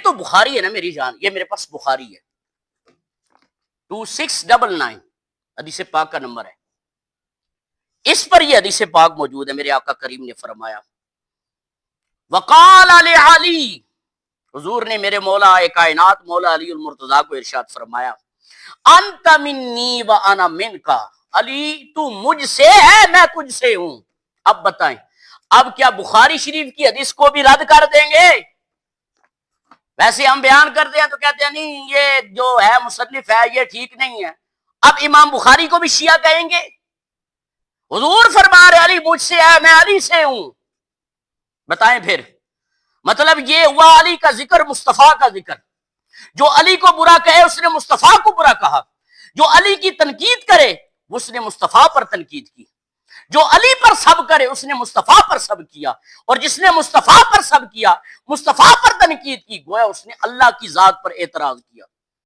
تو بخاری ہے نا میری جان، یہ میرے پاس بخاری ہے 2699 حدیث پاک کا نمبر ہے، اس پر یہ حدیث پاک موجود ہے۔ میرے آقا کریم نے فرمایا وقال علی علی، حضور نے میرے مولا کائنات مولا علی المرتضیٰ کو ارشاد فرمایا انت منی و انا منکا، علی تو مجھ سے ہے میں تجھ سے ہوں۔ اب بتائیں، اب کیا بخاری شریف کی حدیث کو بھی رد کر دیں گے؟ ویسے ہم بیان کرتے ہیں تو کہتے ہیں نہیں یہ جو ہے مصنف ہے یہ ٹھیک نہیں ہے، اب امام بخاری کو بھی شیعہ کہیں گے؟ حضور فرما رہے علی مجھ سے ہے میں علی سے ہوں۔ بتائیں پھر مطلب یہ ہوا علی کا ذکر مصطفیٰ کا ذکر، جو علی کو برا کہے اس نے مصطفیٰ کو برا کہا، جو علی کی تنقید کرے اس نے مصطفیٰ پر تنقید کی، جو علی پر سب کرے اس نے مصطفیٰ پر سب کیا، اور جس نے مصطفیٰ پر سب کیا، مصطفیٰ پر تنقید کی، گویا اس نے اللہ کی ذات پر اعتراض کیا۔